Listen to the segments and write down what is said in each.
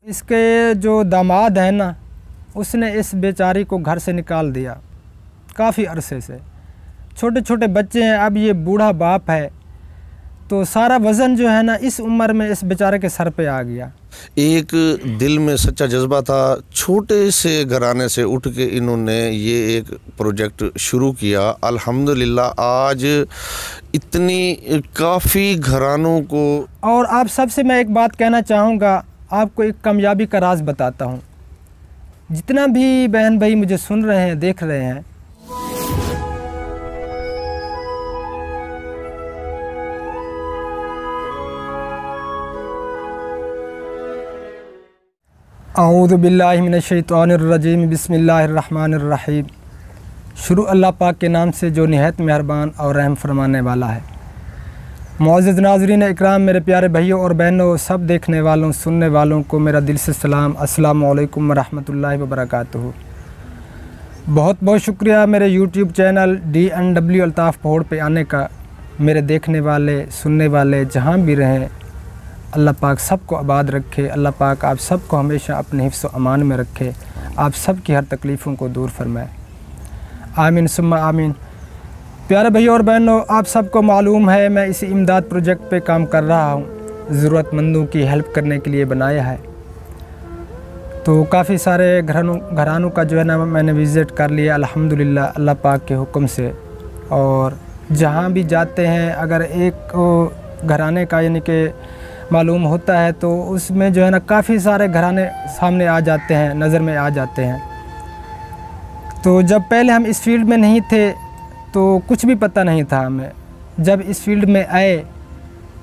इसके जो दामाद है ना, उसने इस बेचारी को घर से निकाल दिया काफ़ी अरसे से। छोटे छोटे बच्चे हैं, अब ये बूढ़ा बाप है, तो सारा वज़न जो है ना इस उम्र में इस बेचारे के सर पे आ गया। एक दिल में सच्चा जज्बा था, छोटे से घराने से उठ के इन्होंने ये एक प्रोजेक्ट शुरू किया। अल्हम्दुलिल्लाह आज इतनी काफ़ी घरानों को। और आप सबसे मैं एक बात कहना चाहूँगा, आपको एक कामयाबी का राज बताता हूँ। जितना भी बहन भाई मुझे सुन रहे हैं, देख रहे हैं, औज़ु बिल्लाहि मिनश्शैतानिर्रजीम, बिस्मिल्लाहिर्रहमानिर्रहीम। शुरू अल्लाह पाक के नाम से जो निहायत मेहरबान और रहम फरमाने वाला है। मुअज़्ज़िज़ नाज़रीन इकराम, मेरे प्यारे भाइयों और बहनों, सब देखने वालों सुनने वालों को मेरा दिल से सलाम, अस्सलामु अलैकुम वरहमतुल्लाहि वबरकातुहू। बहुत बहुत शुक्रिया मेरे यूट्यूब चैनल DNW अल्ताफ़ पहोड़ पे आने का। मेरे देखने वाले सुनने वाले जहाँ भी रहें, अल्लाह पाक सबको आबाद रखे। अल्लाह पाक आप सबको हमेशा अपने हिफ्ज़ व अमान में रखे, आप सब की हर तकलीफ़ों को दूर फरमाए, आमीन सुम्मा आमीन। प्यारे भाइयों और बहनों, आप सबको मालूम है मैं इसी इमदाद प्रोजेक्ट पे काम कर रहा हूँ। ज़रूरतमंदों की हेल्प करने के लिए बनाया है। तो काफ़ी सारे घरानों का जो है ना मैंने विज़िट कर लिया अल्हम्दुलिल्लाह अल्लाह पाक के हुक्म से। और जहाँ भी जाते हैं, अगर एक घराने का यानी कि मालूम होता है तो उसमें जो है ना काफ़ी सारे घराने सामने आ जाते हैं, नज़र में आ जाते हैं। तो जब पहले हम इस फील्ड में नहीं थे तो कुछ भी पता नहीं था हमें। जब इस फील्ड में आए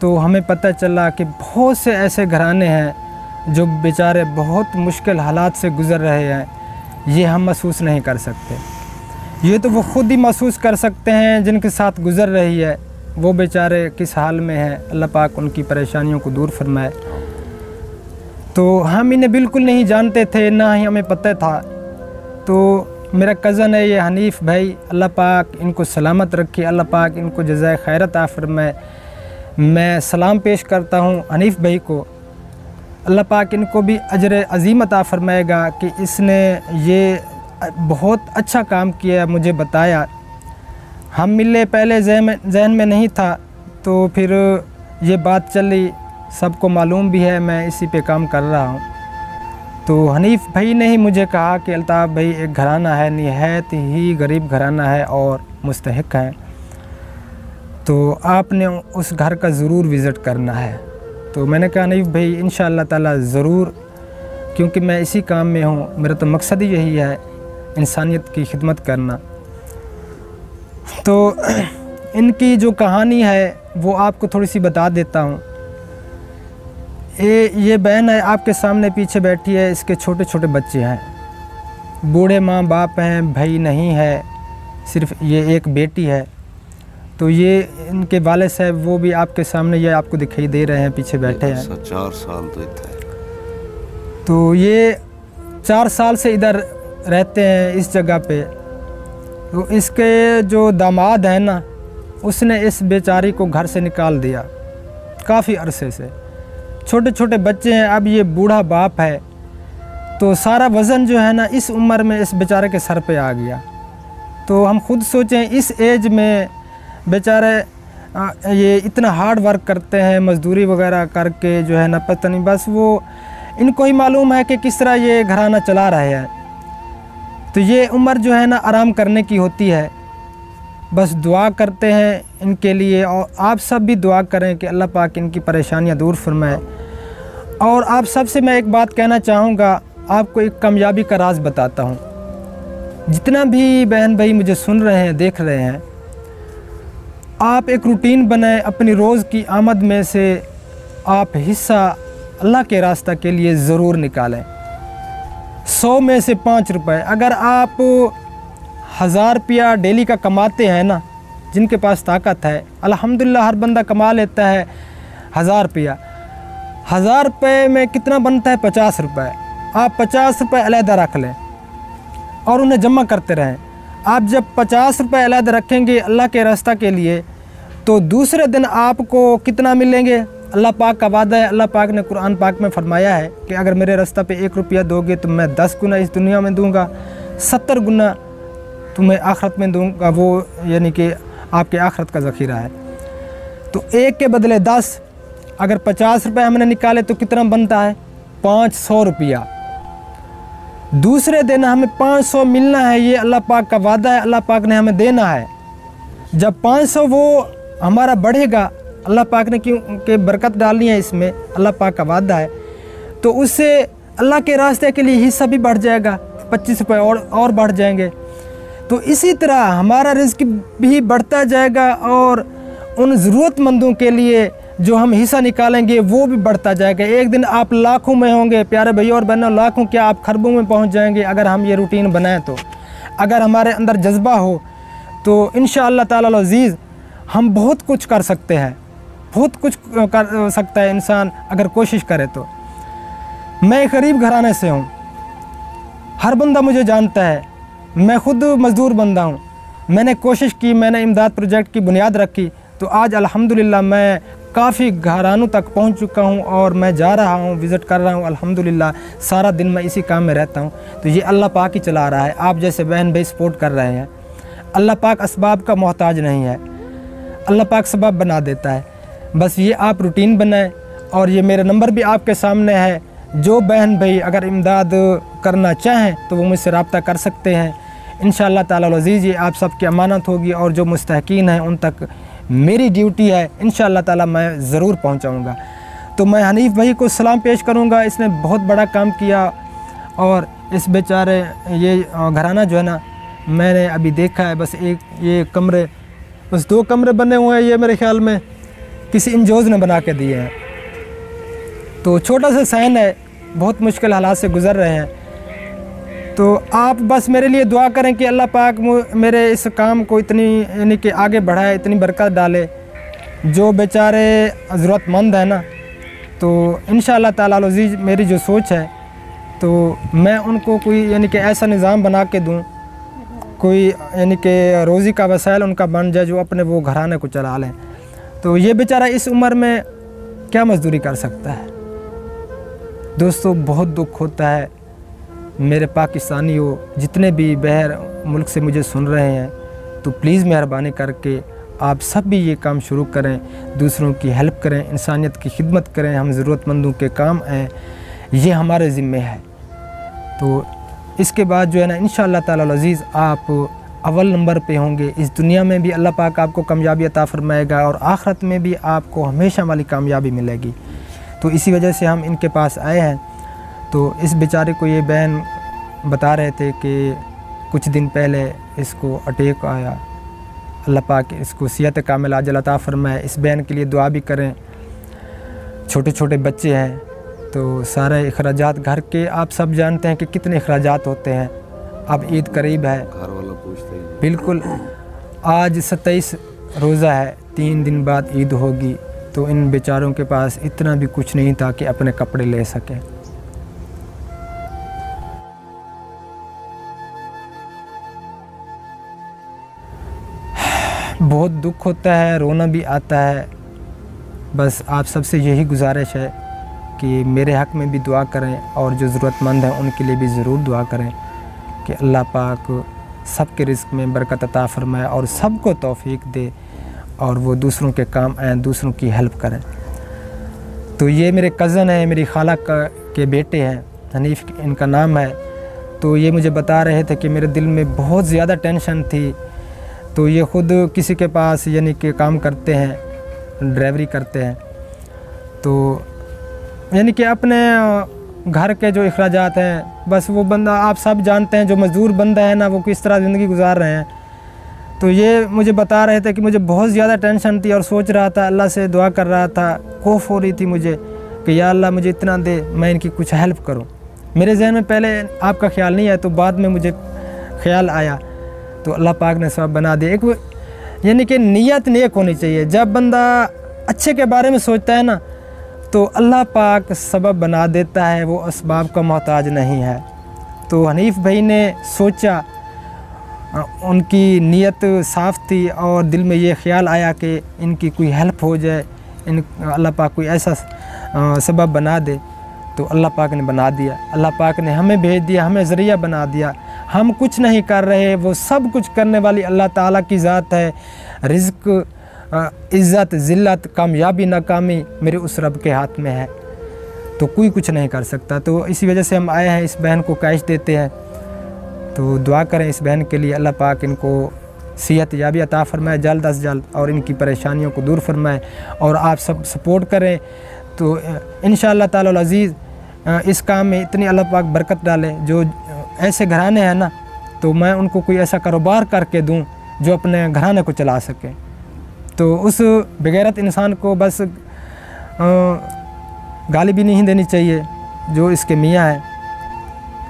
तो हमें पता चला कि बहुत से ऐसे घराने हैं जो बेचारे बहुत मुश्किल हालात से गुज़र रहे हैं। ये हम महसूस नहीं कर सकते, ये तो वो ख़ुद ही महसूस कर सकते हैं जिनके साथ गुज़र रही है, वो बेचारे किस हाल में हैं। अल्लाह पाक उनकी परेशानियों को दूर फरमाए। तो हम इन्हें बिल्कुल नहीं जानते थे, ना ही हमें पता था। तो मेरा कज़न है ये हनीफ़ भाई, अल्लाह पाक इनको सलामत रखे, अल्लाह पाक इनको जज़ाए खैर अता फरमाए। मैं सलाम पेश करता हूँ हनीफ़ भाई को। अल्लाह पाक इनको भी अजर अज़ीम अता फरमाएगा कि इसने ये बहुत अच्छा काम किया, मुझे बताया। हम मिले पहले जहन में नहीं था, तो फिर ये बात चली, सबको मालूम भी है मैं इसी पे काम कर रहा हूँ। तो हनीफ़ भाई ने ही मुझे कहा कि अल्ताफ़ भाई एक घराना है, निहायत ही गरीब घराना है और मुस्तहिक है, तो आपने उस घर का ज़रूर विज़िट करना है। तो मैंने कहा हनीफ़ भाई इंशाअल्लाह ताला ज़रूर, क्योंकि मैं इसी काम में हूँ, मेरा तो मकसद ही यही है इंसानियत की खिदमत करना। तो इनकी जो कहानी है वो आपको थोड़ी सी बता देता हूँ। ये बहन है आपके सामने पीछे बैठी है, इसके छोटे छोटे बच्चे हैं, बूढ़े माँ बाप हैं, भाई नहीं है, सिर्फ ये एक बेटी है। तो ये इनके वाले साहब वो भी आपके सामने ये आपको दिखाई दे रहे हैं, पीछे बैठे हैं। 4 साल तो इतना है। तो ये 4 साल से इधर रहते हैं इस जगह पे। तो इसके जो दामाद है ना, उसने इस बेचारी को घर से निकाल दिया काफ़ी अरसे से। छोटे छोटे बच्चे हैं, अब ये बूढ़ा बाप है, तो सारा वज़न जो है ना इस उम्र में इस बेचारे के सर पे आ गया। तो हम खुद सोचें, इस एज में बेचारे ये इतना हार्ड वर्क करते हैं, मज़दूरी वगैरह करके जो है ना, पता नहीं बस वो इनको ही मालूम है कि किस तरह ये घराना चला रहे हैं। तो ये उम्र जो है ना आराम करने की होती है। बस दुआ करते हैं इनके लिए, और आप सब भी दुआ करें कि अल्लाह पाक इनकी परेशानियां दूर फरमाए। और आप सब से मैं एक बात कहना चाहूँगा, आपको एक कामयाबी का राज बताता हूँ। जितना भी बहन भाई मुझे सुन रहे हैं, देख रहे हैं, आप एक रूटीन बनाएं, अपनी रोज़ की आमद में से आप हिस्सा अल्लाह के रास्ता के लिए ज़रूर निकालें। 100 में से 5 रुपए, अगर आप 1000 रुपया डेली का कमाते हैं ना, जिनके पास ताकत है, अल्हम्दुलिल्लाह हर बंदा कमा लेता है 1000 रुपया। 1000 रुपये में कितना बनता है? 50 रुपये। आप 50 रुपये अलहदा रख लें और उन्हें जमा करते रहें। आप जब 50 रुपये अलहदा रखेंगे अल्लाह के रास्ता के लिए, तो दूसरे दिन आपको कितना मिलेंगे? अल्लाह पाक का वादा है, अल्लाह पाक ने कुरान पाक में फरमाया है कि अगर मेरे रास्ते पे 1 रुपया दोगे तो मैं 10 गुना इस दुनिया में दूंगा, 70 गुना तुम्हें आखिरत में दूंगा। वो यानी कि आपके आखिरत का ज़ख़ीरा है। तो 1 के बदले 10, अगर 50 रुपये हमने निकाले तो कितना बनता है? 500 रुपया। दूसरे दिन हमें 500 मिलना है, ये अल्लाह पाक का वादा है, अल्लाह पाक ने हमें देना है। जब 500 वो हमारा बढ़ेगा, अल्लाह पाक ने क्योंकि बरकत डालनी है इसमें, अल्लाह पाक का वादा है, तो उससे अल्लाह के रास्ते के लिए हिस्सा भी बढ़ जाएगा, 25 रुपये और बढ़ जाएंगे। तो इसी तरह हमारा रिज़्क भी बढ़ता जाएगा और उन ज़रूरतमंदों के लिए जो हम हिस्सा निकालेंगे वो भी बढ़ता जाएगा। एक दिन आप लाखों में होंगे प्यारे भाइयों और बहनों, लाखों क्या आप खरबों में पहुंच जाएंगे अगर हम ये रूटीन बनाएं तो। अगर हमारे अंदर जज्बा हो तो इंशाअल्लाह ताला अज़ीज़ हम बहुत कुछ कर सकते हैं, बहुत कुछ कर सकता है इंसान अगर कोशिश करे तो। मैं गरीब घराने से हूँ, हर बंदा मुझे जानता है, मैं ख़ुद मज़दूर बंदा हूँ। मैंने कोशिश की, मैंने इमदाद प्रोजेक्ट की बुनियाद रखी, तो आज अल्हम्दुलिल्लाह मैं काफ़ी घरानों तक पहुंच चुका हूं और मैं जा रहा हूं, विज़िट कर रहा हूं। अल्हम्दुलिल्लाह सारा दिन मैं इसी काम में रहता हूं। तो ये अल्लाह पाक ही चला रहा है, आप जैसे बहन भाई सपोर्ट कर रहे हैं। अल्लाह पाक असबाब का मोहताज नहीं है, अल्लाह पाक सबब बना देता है। बस ये आप रूटीन बनाएं और ये मेरा नंबर भी आपके सामने है। जो बहन भाई अगर इमदाद करना चाहें तो वो मुझसे रब्ता कर सकते हैं। इंशाअल्लाह ताला अज़ीज़ ये आप सबकी अमानत होगी और जो मुस्तहकीन हैं उन तक मेरी ड्यूटी है, इंशाअल्लाह ताला मैं ज़रूर पहुंचाऊंगा। तो मैं हनीफ़ भाई को सलाम पेश करूंगा, इसने बहुत बड़ा काम किया। और इस बेचारे ये घराना जो है ना, मैंने अभी देखा है, बस एक ये कमरे, बस 2 कमरे बने हुए हैं, ये मेरे ख्याल में किसी इंजोज़ ने बना के दिए हैं। तो छोटा सा सहन है, बहुत मुश्किल हालात से गुज़र रहे हैं। तो आप बस मेरे लिए दुआ करें कि अल्लाह पाक मेरे इस काम को इतनी यानी कि आगे बढ़ाए, इतनी बरकत डाले। जो बेचारे ज़रूरतमंद है ना, तो इंशाअल्लाह ताला अज़ीज़ मेरी जो सोच है तो मैं उनको कोई यानी कि ऐसा निज़ाम बना के दूँ, कोई यानी कि रोज़ी का वसाइल उनका बन जाए, जो अपने वो घराने को चला लें। तो ये बेचारा इस उम्र में क्या मज़दूरी कर सकता है। दोस्तों बहुत दुख होता है। मेरे पाकिस्तानियों जितने भी बाहर मुल्क से मुझे सुन रहे हैं, तो प्लीज़ मेहरबानी करके आप सब भी ये काम शुरू करें, दूसरों की हेल्प करें, इंसानियत की खिदमत करें, हम ज़रूरतमंदों के काम आएँ, ये हमारे ज़िम्मे है। तो इसके बाद जो है ना इंशाअल्लाह ताला अज़ीज़ आप अव्वल नंबर पे होंगे। इस दुनिया में भी अल्लाह पाक आपको कामयाबी अता फरमाएगा और आखिरत में भी आपको हमेशा वाली कामयाबी मिलेगी। तो इसी वजह से हम इनके पास आए हैं। तो इस बेचारे को ये बहन बता रहे थे कि कुछ दिन पहले इसको अटैक आया, अल्लाह पाक इसको सेहत कामिल आजिल अता फरमाए। इस बहन के लिए दुआ भी करें। छोटे छोटे बच्चे हैं तो सारे अखराजात घर के आप सब जानते हैं कि कितने अखराजात होते हैं। अब ईद करीब है, घर वाला पूछते हैं बिल्कुल। आज 27 रोज़ा है, 3 दिन बाद ईद होगी। तो इन बेचारों के पास इतना भी कुछ नहीं था कि अपने कपड़े ले सकें। बहुत दुख होता है, रोना भी आता है। बस आप सबसे यही गुजारिश है कि मेरे हक़ में भी दुआ करें और जो ज़रूरतमंद हैं उनके लिए भी ज़रूर दुआ करें कि अल्लाह पाक सबके रिज़्क़ में बरकत अता फरमाए और सबको तौफ़ीक दे और वो दूसरों के काम आएँ, दूसरों की हेल्प करें। तो ये मेरे कज़न हैं, मेरी खाला के बेटे हैं, हनीफ़ इनका नाम है। तो ये मुझे बता रहे थे कि मेरे दिल में बहुत ज़्यादा टेंशन थी। तो ये ख़ुद किसी के पास यानी कि काम करते हैं, ड्राइवरी करते हैं। तो यानी कि अपने घर के जो अखराजात हैं, बस वो बंदा आप सब जानते हैं, जो मज़दूर बंदा है ना, वो किस तरह ज़िंदगी गुजार रहे हैं। तो ये मुझे बता रहे थे कि मुझे बहुत ज़्यादा टेंशन थी और सोच रहा था, अल्लाह से दुआ कर रहा था, खौफ हो रही थी मुझे कि या अल्लाह मुझे इतना दे, मैं इनकी कुछ हेल्प करूं। मेरे जहन में पहले आपका ख्याल नहीं आया, तो बाद में मुझे ख्याल आया, तो अल्लाह पाक ने सब बना दिया। एक यानी कि नीयत नेक होनी चाहिए। जब बंदा अच्छे के बारे में सोचता है ना, तो अल्लाह पाक सबब बना देता है, वो असबाब का मोहताज नहीं है। तो हनीफ़ भाई ने सोचा, उनकी नीयत साफ़ थी और दिल में ये ख्याल आया कि इनकी कोई हेल्प हो जाए, इन अल्लाह पाक कोई ऐसा सबब बना दे तो अल्लाह पाक ने बना दिया। अल्लाह पाक ने हमें भेज दिया, हमें ज़रिया बना दिया। हम कुछ नहीं कर रहे, वो सब कुछ करने वाली अल्लाह ताला की ज़ात है। रिज़्क, इज़्ज़त, ज़िल्लत, कामयाबी, नाकामी मेरे उस रब के हाथ में है, तो कोई कुछ नहीं कर सकता। तो इसी वजह से हम आए हैं, इस बहन को कैश देते हैं। तो दुआ करें इस बहन के लिए, अल्लाह पाक इनको सेहत याबी अता फ़रमाए जल्द अज जल्द और इनकी परेशानियों को दूर फरमाए। और आप सब सपोर्ट करें तो इंशाअल्लाह ताला अज़ीज़ इस काम में इतनी अल्लाह पाक बरकत डाले। जो ऐसे घराने हैं ना, तो मैं उनको कोई ऐसा कारोबार करके दूं जो अपने घराने को चला सके। तो उस बेगैरत इंसान को बस गाली भी नहीं देनी चाहिए जो इसके मियाँ है,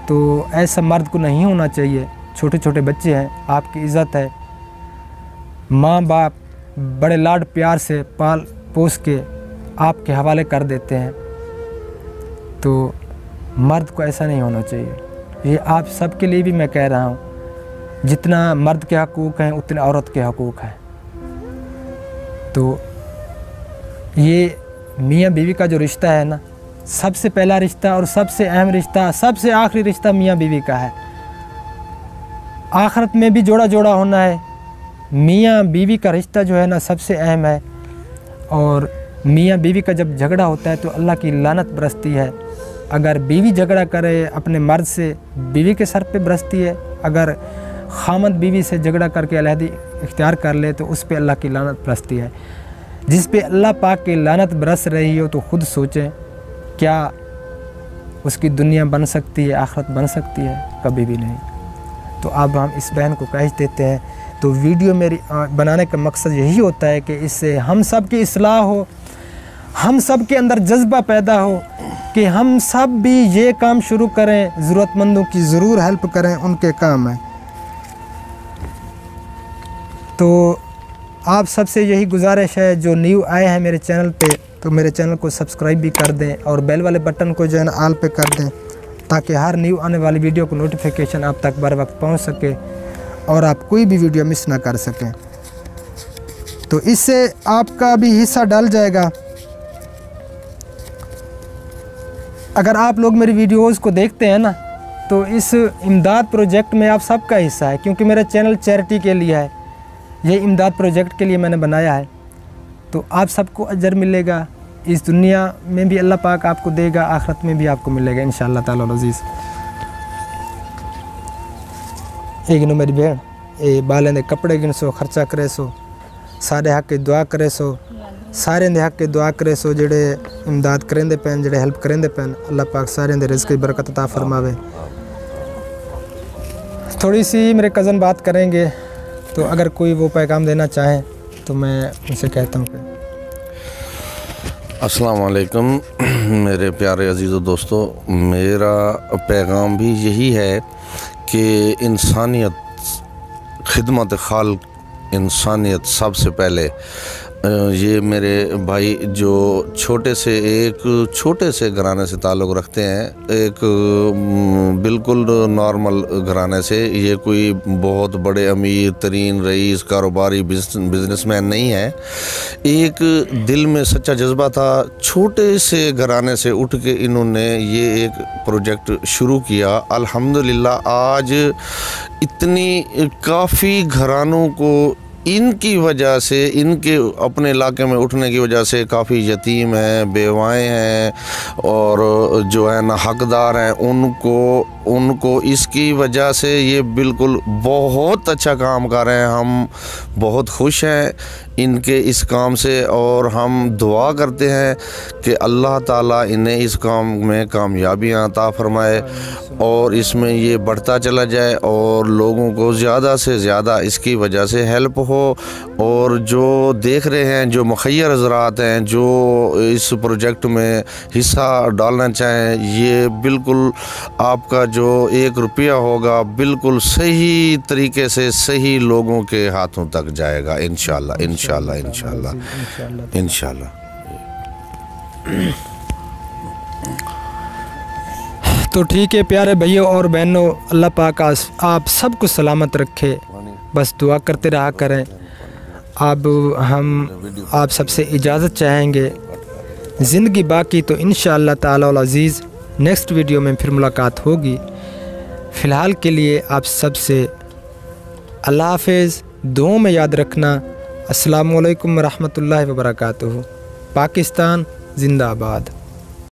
तो ऐसा मर्द को नहीं होना चाहिए। छोटे छोटे बच्चे हैं, आपकी इज़्ज़त है, माँ बाप बड़े लाड प्यार से पाल पोस के आपके हवाले कर देते हैं, तो मर्द को ऐसा नहीं होना चाहिए। ये आप सब के लिए भी मैं कह रहा हूँ, जितना मर्द के हकूक़ हैं उतने औरत के हकूक़ हैं। तो ये मियाँ बीवी का जो रिश्ता है ना, सबसे पहला रिश्ता और सबसे अहम रिश्ता, सबसे आखिरी रिश्ता मियाँ बीवी का है। आखिरत में भी जोड़ा जोड़ा होना है। मियाँ बीवी का रिश्ता जो है ना सबसे अहम है। और मियाँ बीवी का जब झगड़ा होता है तो अल्लाह की लानत बरसती है। अगर बीवी झगड़ा करे अपने मर्द से, बीवी के सर पे बरसती है। अगर खामद बीवी से झगड़ा करके अलहदी इख्तियार कर ले तो उस पे अल्लाह की लानत बरसती है। जिस पे अल्लाह पाक की लानत बरस रही हो तो ख़ुद सोचें, क्या उसकी दुनिया बन सकती है, आखिरत बन सकती है? कभी भी नहीं। तो अब हम इस बहन को कैश देते हैं। तो वीडियो मेरी बनाने का मकसद यही होता है कि इससे हम सब की इस्लाह हो, हम सब के अंदर जज्बा पैदा हो कि हम सब भी ये काम शुरू करें, ज़रूरतमंदों की ज़रूर हेल्प करें, उनके काम है। तो आप सबसे यही गुजारिश है, जो न्यू आए हैं मेरे चैनल पे, तो मेरे चैनल को सब्सक्राइब भी कर दें और बेल वाले बटन को जो है ना ऑल पे कर दें, ताकि हर न्यू आने वाली वीडियो को नोटिफिकेशन आप तक बर वक्त पहुँच सके और आप कोई भी वीडियो मिस ना कर सकें। तो इससे आपका भी हिस्सा डल जाएगा। अगर आप लोग मेरी वीडियोस को देखते हैं ना, तो इस इमदाद प्रोजेक्ट में आप सबका हिस्सा है, क्योंकि मेरा चैनल चैरिटी के लिए है। ये इमदाद प्रोजेक्ट के लिए मैंने बनाया है। तो आप सबको अजर मिलेगा, इस दुनिया में भी अल्लाह पाक आपको देगा, आखिरत में भी आपको मिलेगा इंशाअल्लाह ताला अज़ीज़। एक नो मेरी बहन ये बालें दे कपड़े गिन सो, खर्चा करे सो, सारे हक की दुआ करे सो, सारे दे हक की दुआ करे सो, जेड़े इमदाद करेंदे पैन, जेड़े हेल्प करेंदे पैन, अल्लाह पाक सारे दे रिज़्क़ की बरकत अता फरमावे। थोड़ी सी मेरे कज़न बात करेंगे, तो अगर कोई वो पैगाम देना चाहें तो मैं उनसे कहता हूँ कि अस्सलाम वालेकुम मेरे प्यारे अजीज़ दोस्तों। मेरा पैगाम भी यही है कि इंसानियत, खिदमत खाल्क, इंसानियत सबसे पहले। ये मेरे भाई जो छोटे से घराने से ताल्लुक़ रखते हैं, एक बिल्कुल नॉर्मल घराने से, ये कोई बहुत बड़े अमीर तरीन रईस कारोबारी बिजनेसमैन नहीं है। एक दिल में सच्चा जज्बा था, छोटे से घराने से उठ के इन्होंने ये एक प्रोजेक्ट शुरू किया। अल्हम्दुलिल्लाह आज इतनी काफ़ी घरानों को इनकी वजह से, इनके अपने इलाके में उठने की वजह से काफ़ी यतीम हैं, बेवाएँ हैं और जो है ना हकदार हैं, उनको इसकी वजह से ये बिल्कुल बहुत अच्छा काम कर रहे हैं। हम बहुत खुश हैं इनके इस काम से और हम दुआ करते हैं कि अल्लाह ताला इन्हें इस काम में कामयाबियाँ अता फरमाए और इसमें ये बढ़ता चला जाए और लोगों को ज़्यादा से ज़्यादा इसकी वजह से हेल्प हो। और जो देख रहे हैं, जो मुखय्यर हज़रात हैं, जो इस प्रोजेक्ट में हिस्सा डालना चाहें, ये बिल्कुल आपका जो 1 रुपया होगा बिल्कुल सही तरीके से सही लोगों के हाथों तक जाएगा इंशाअल्लाह इंशाअल्लाह इंशाअल्लाह इंशाअल्लाह। तो ठीक है प्यारे भाइयों और बहनों, अल्लाह पाक आप सबको सलामत रखे, बस दुआ करते रहा करें। अब हम आप सबसे इजाज़त चाहेंगे। ज़िंदगी बाकी तो इंशाअल्लाह ताला अल अज़ीज़ नेक्स्ट वीडियो में फिर मुलाकात होगी। फ़िलहाल के लिए आप सबसे अल्लाह हाफ़िज़, दुआ में याद रखना। अस्सलामु अलैकुम रहमतुल्लाहि व बरकातुहू। पाकिस्तान जिंदाबाद।